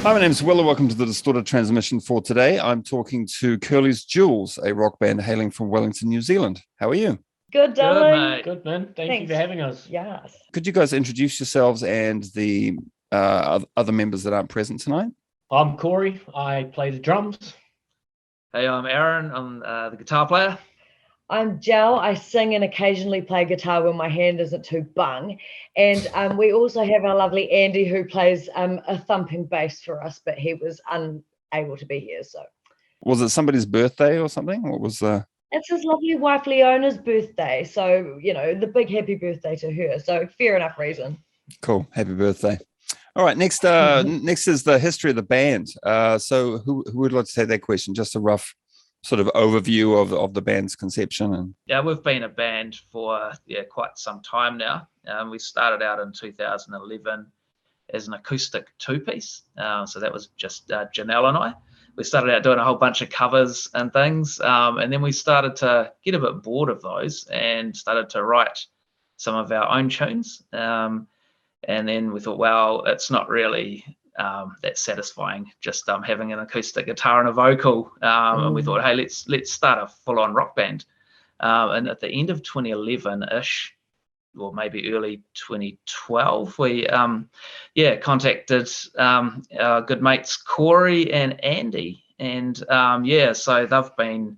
Hi, my name's Will, and welcome to the Distorted Transmission for today. I'm talking to Curly's Jewels, a rock band hailing from Wellington, New Zealand. How are you? Good, darling. Good, mate. Good, man. Thank you for having us. Yes. Could you guys introduce yourselves and the other members that aren't present tonight? I'm Corey. I play the drums. Hey, I'm Aaron. I'm the guitar player. I'm Jel. I sing and occasionally play guitar when my hand isn't too bung. And we also have our lovely Andy, who plays a thumping bass for us, but he was unable to be here. So, was it somebody's birthday or something? What was the? It's his lovely wife Leona's birthday. So, the big happy birthday to her. So, fair enough reason. Cool. Happy birthday. All right. Next is the history of the band. So who would like to take that question? Just a rough sort of overview of the band's conception. And Yeah, we've been a band for quite some time now. We started out in 2011 as an acoustic two-piece. So that was just Janelle and I. We started out doing a whole bunch of covers and things, and then we started to get a bit bored of those and started to write some of our own tunes. And then we thought, well, it's not really that satisfying just having an acoustic guitar and a vocal. And we thought, hey, let's start a full-on rock band. And at the end of 2011-ish, or maybe early 2012, we contacted our good mates Corey and Andy, and so they've been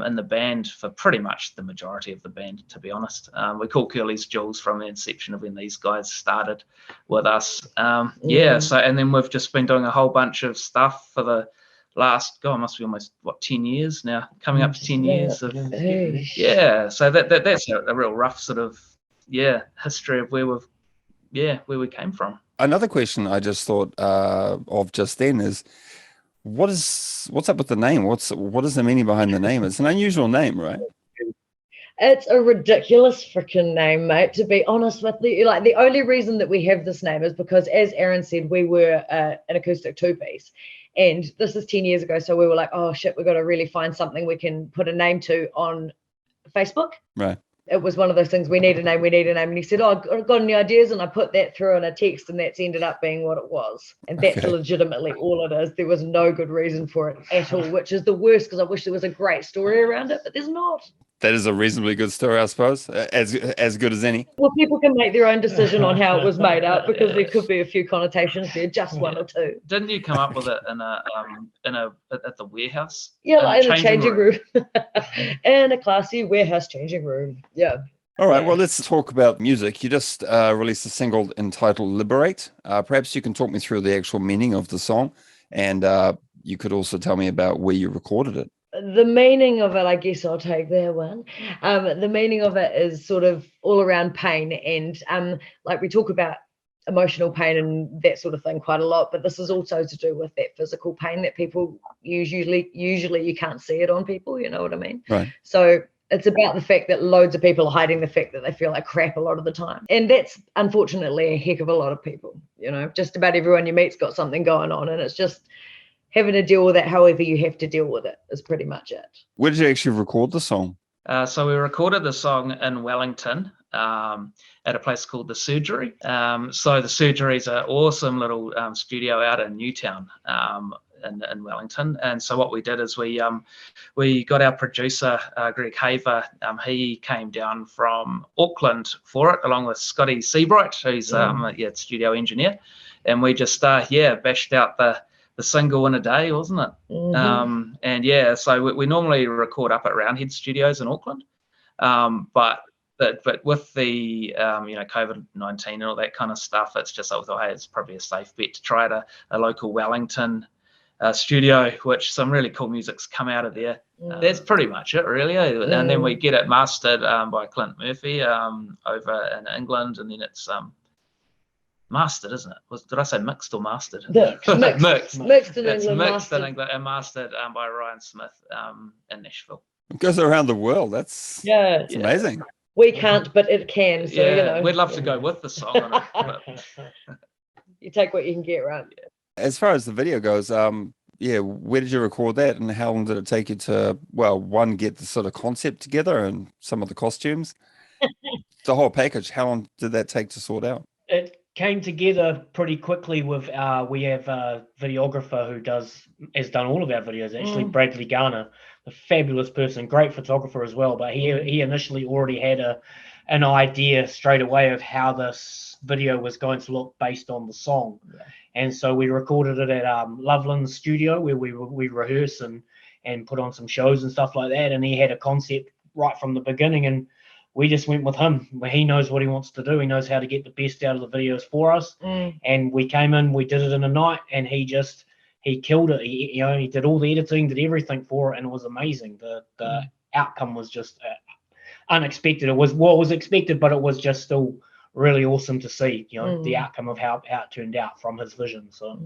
in the band for pretty much the majority of the band, to be honest. We call Curly's Jewels from the inception of when these guys started with us. So and then we've just been doing a whole bunch of stuff for the last, it must be almost 10 years now, coming up to 10 years of so that's a real rough sort of history of where we came from. another question I just thought of just then is, what's up with the name? What is the meaning behind the name? It's an unusual name, right? It's a ridiculous freaking name, mate, to be honest with you. Like, the only reason that we have this name is because, as Aaron said, we were an acoustic two-piece. And this is 10 years ago, so we were like, oh, shit, we've got to really find something we can put a name to on Facebook. Right. It was one of those things, we need a name. And he said, oh, I've got any ideas? And I put that through in a text, and that's ended up being what it was. And that's legitimately all it is. There was no good reason for it at all, which is the worst, because I wish there was a great story around it, but there's not. That is a reasonably good story, I suppose, as good as any. Well, people can make their own decision on how it was made up, because there could be a few connotations there, just one or two. Didn't you come up with it at the warehouse? Yeah, like in a changing room. In a classy warehouse changing room. Yeah. All right, well, let's talk about music. You just released a single entitled Liberate. Perhaps you can talk me through the actual meaning of the song, and you could also tell me about where you recorded it. The meaning of it, I guess I'll take that one. The meaning of it is sort of all around pain, and like, we talk about emotional pain and that sort of thing quite a lot, but this is also to do with that physical pain that people usually you can't see it on people, you know what I mean? Right. So it's about the fact that loads of people are hiding the fact that they feel like crap a lot of the time. And that's unfortunately a heck of a lot of people. Just about everyone you meet's got something going on, and it's just having to deal with it however you have to deal with it is pretty much it. Where did you actually record the song? So we recorded the song in Wellington at a place called The Surgery. So The Surgery is an awesome little studio out in Newtown in Wellington. And so what we did is we got our producer, Greg Haver. He came down from Auckland for it, along with Scotty Seabright, who's studio engineer. And we just bashed out the single in a day, wasn't it? Mm-hmm. So we normally record up at Roundhead Studios in Auckland, but with the COVID-19 and all that kind of stuff, it's just, I thought, hey, it's probably a safe bet to try at a local Wellington studio, which some really cool music's come out of there. That's pretty much it, really. And then we get it mastered by Clint Murphy over in England, and then it's mastered, isn't it? Did I say mixed or mastered? Mixed in England. Mixed in England and mastered by Ryan Smith in Nashville. It goes around the world. That's amazing. We can't, but it can. So we'd love to go with the song on it. But you take what you can get, right? As far as the video goes, where did you record that, and how long did it take you to, get the sort of concept together and some of the costumes? The whole package, how long did that take to sort out? It came together pretty quickly with we have a videographer who has done all of our videos, actually, Bradley Garner, a fabulous person, great photographer as well, but he initially already had an idea straight away of how this video was going to look based on the song. And so we recorded it at Loveland's studio, where we rehearse and put on some shows and stuff like that, and he had a concept right from the beginning, and we just went with him, where he knows what he wants to do. He knows how to get the best out of the videos for us. And we came in, we did it in a night, and he killed it. He did all the editing, did everything for it, and it was amazing. The outcome was just unexpected. It was what was expected, but it was just still really awesome to see, the outcome of how it turned out from his vision. So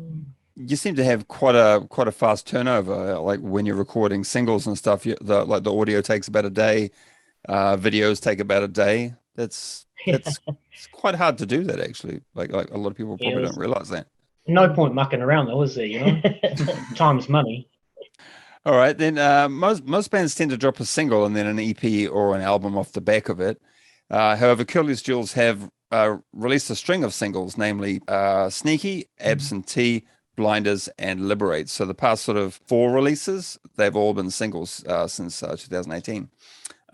you seem to have quite a fast turnover. Like when you're recording singles and stuff, the audio takes about a day. Videos take about a day. It's quite hard to do that, actually. Like a lot of people probably don't realize that. No point mucking around though, is there? Time's money. All right, then most bands tend to drop a single and then an EP or an album off the back of it. However, Curly's Jewels have released a string of singles, namely Sneaky, Absentee, Blinders, and Liberate. So the past sort of 4 releases, they've all been singles since 2018.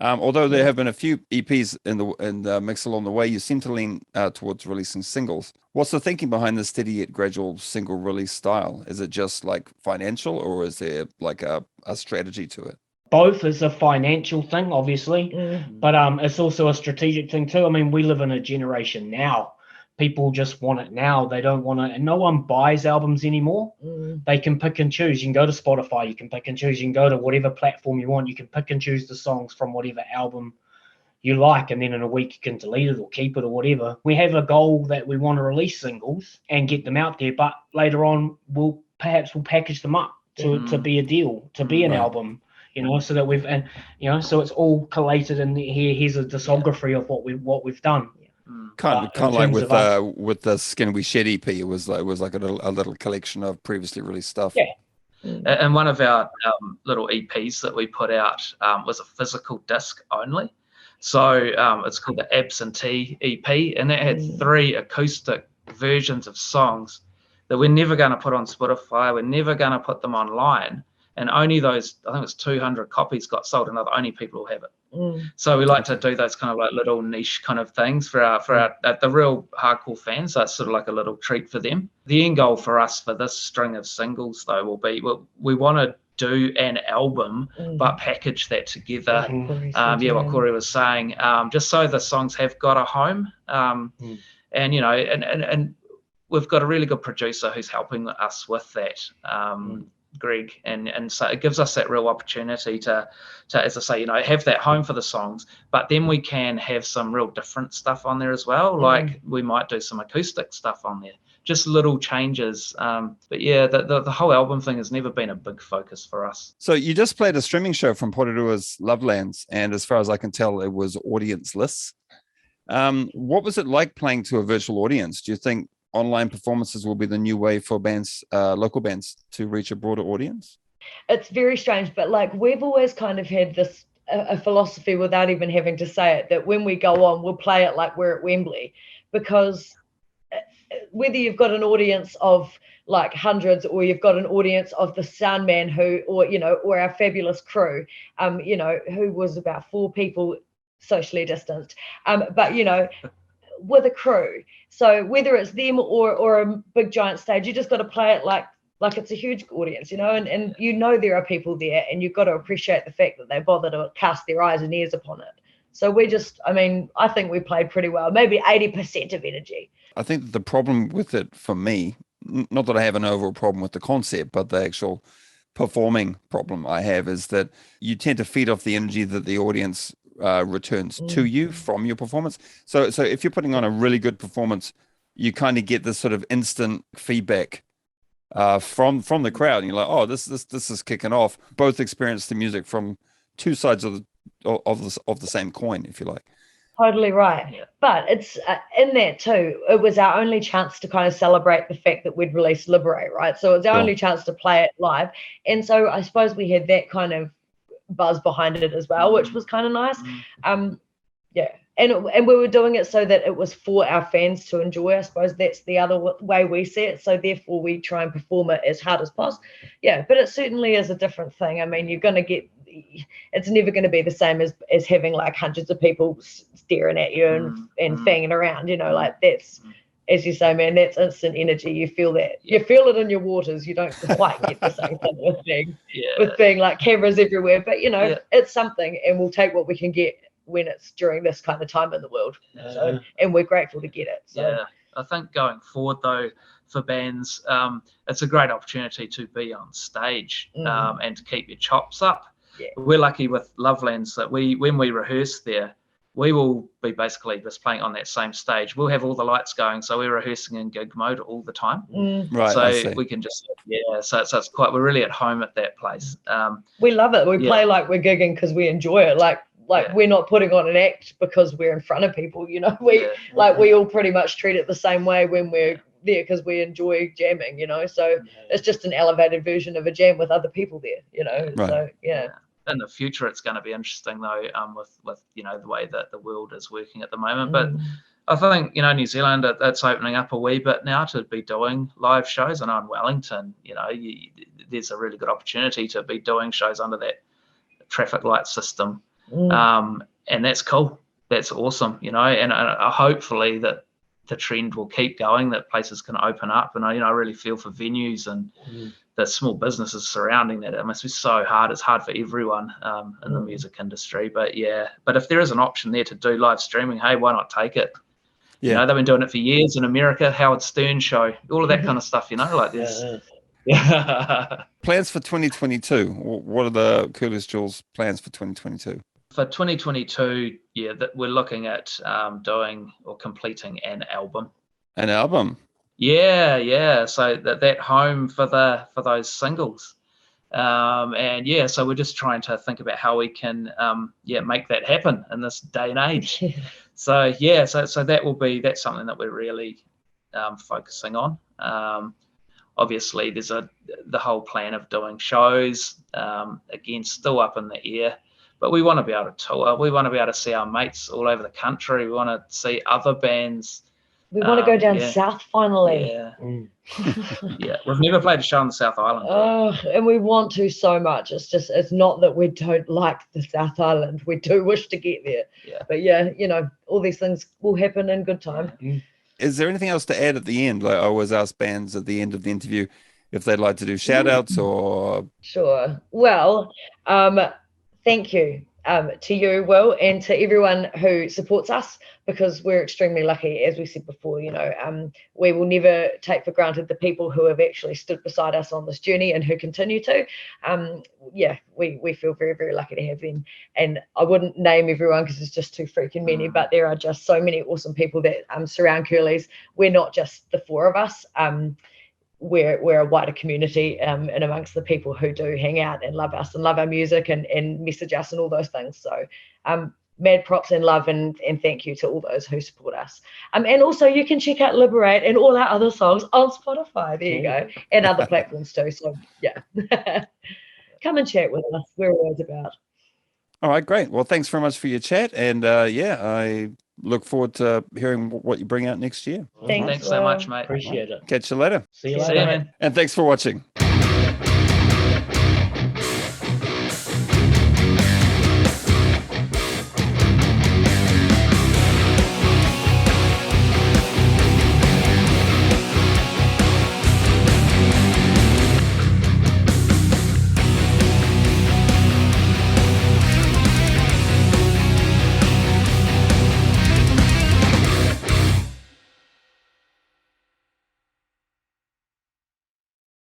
Although there have been a few EPs in the mix along the way, you seem to lean towards releasing singles. What's the thinking behind the steady yet gradual single release style? Is it just like financial, or is there like a strategy to it? Both is a financial thing, obviously, but it's also a strategic thing too. I mean, we live in a generation now. People just want it now. They don't want it, and no one buys albums anymore. They can pick and choose. You can go to Spotify, you can pick and choose. You can go to whatever platform you want. You can pick and choose the songs from whatever album you like, and then in a week you can delete it or keep it or whatever. We have a goal that we want to release singles and get them out there, but later on we'll package them up to be a deal, to be an album. So that so it's all collated in here's a discography of what we've done. Kind of like with the Skin We Shed EP, it was like a little collection of previously released stuff. And one of our little EPs that we put out was a physical disc only. So it's called the Absentee EP, and that had 3 acoustic versions of songs that we're never going to put on Spotify. We're never going to put them online. And only those, I think it was 200 copies got sold, and only people will have it. So we like to do those kind of like little niche kind of things for the real hardcore fans. So it's sort of like a little treat for them. The end goal for us for this string of singles, though, will be we want to do an album, but package that together. What Corey was saying, just so the songs have got a home. And we've got a really good producer who's helping us with that. Greg, and so it gives us that real opportunity to as I say, have that home for the songs, but then we can have some real different stuff on there as well. Like we might do some acoustic stuff on there, just little changes. But yeah, the whole album thing has never been a big focus for us. So you just played a streaming show from Porerua's Lovelands, and as far as I can tell, it was audience-less. What was it like playing to a virtual audience? Do you think online performances will be the new way for bands, local bands, to reach a broader audience? It's very strange, but like we've always kind of had this a philosophy, without even having to say it, that when we go on, we'll play it like we're at Wembley, because whether you've got an audience of like hundreds, or you've got an audience of the sound man or our fabulous crew, who was about 4 people socially distanced, but with a crew. So whether it's them or a big giant stage, you just got to play it like it's a huge audience, and there are people there, and you've got to appreciate the fact that they bother to cast their eyes and ears upon it. So I think we played pretty well, maybe 80% of energy. I think the problem with it for me, not that I have an overall problem with the concept, but the actual performing problem I have is that you tend to feed off the energy that the audience returns to you from your performance. So if you're putting on a really good performance, you kind of get this sort of instant feedback from the crowd, and you're like, oh, this is kicking off. Both experience the music from 2 sides of the same coin, if you like. Totally right. Yeah. But it's in that too, it was our only chance to kind of celebrate the fact that we'd released Liberate, right? So it's our only chance to play it live, and so I suppose we had that kind of buzz behind it as well, which was kind of nice. and we were doing it so that it was for our fans to enjoy. I suppose that's the other way we see it. So therefore we try and perform it as hard as possible. Yeah, but it certainly is a different thing. I mean, it's never going to be the same as having like hundreds of people staring at you and fanging around, like that's, as you say, man, that's instant energy. You feel that. You feel it in your waters. You don't quite get the same thing with being like cameras everywhere. But, it's something, and we'll take what we can get when it's during this kind of time in the world. So, and we're grateful to get it. So. Yeah, I think going forward, though, for bands, it's a great opportunity to be on stage and to keep your chops up. Yeah. We're lucky with Lovelands that when we rehearse there, we will be basically just playing on that same stage. We'll have all the lights going, so we're rehearsing in gig mode all the time. Right. So we can just so it's we're really at home at that place. We love it. We play like we're gigging because we enjoy it. Like we're not putting on an act because we're in front of people. We all pretty much treat it the same way when we're there because we enjoy jamming. So it's just an elevated version of a jam with other people there. Right. So yeah. In the future, it's going to be interesting though, with the way that the world is working at the moment. But I think New Zealand, it's opening up a wee bit now to be doing live shows. I know in Wellington, there's a really good opportunity to be doing shows under that traffic light system, and that's cool. That's awesome, and hopefully that the trend will keep going, that places can open up. And I really feel for venues and the small businesses surrounding that. It must be so hard. It's hard for everyone in the music industry. But if there is an option there to do live streaming, hey, why not take it? Yeah. They've been doing it for years in America, Howard Stern show, all of that kind of stuff, like this. Plans for 2022. What are the Coolest Jules plans for 2022? For 2022, that we're looking at doing or completing an album. An album? Yeah. So that home for those singles, and so we're just trying to think about how we can make that happen in this day and age. So that's something that we're really focusing on. Obviously, there's the whole plan of doing shows. Again, still up in the air. But we want to be able to tour. We want to be able to see our mates all over the country. We want to see other bands. We want to go down south finally. Yeah. We've never played a show on the South Island. And we want to so much. It's not that we don't like the South Island. We do wish to get there. Yeah. But all these things will happen in good time. Is there anything else to add at the end? Like I always ask bands at the end of the interview if they'd like to do shout outs or... Sure. Well, thank you to you, Will, and to everyone who supports us, because we're extremely lucky, as we said before. We will never take for granted the people who have actually stood beside us on this journey and who continue to. We feel very, very lucky to have them. And I wouldn't name everyone because it's just too freaking many, but there are just so many awesome people that surround Curly's. We're not just the four of us. We're a wider community and amongst the people who do hang out and love us and love our music and message us and all those things. So mad props and love and thank you to all those who support us. And also you can check out Liberate and all our other songs on Spotify. There you go. And other platforms too. So come and chat with us. We're always about. All right, great. Well, thanks very much for your chat. And I look forward to hearing what you bring out next year. Thanks so much, mate. Appreciate it. Catch you later. See you See later. you, man. And thanks for watching.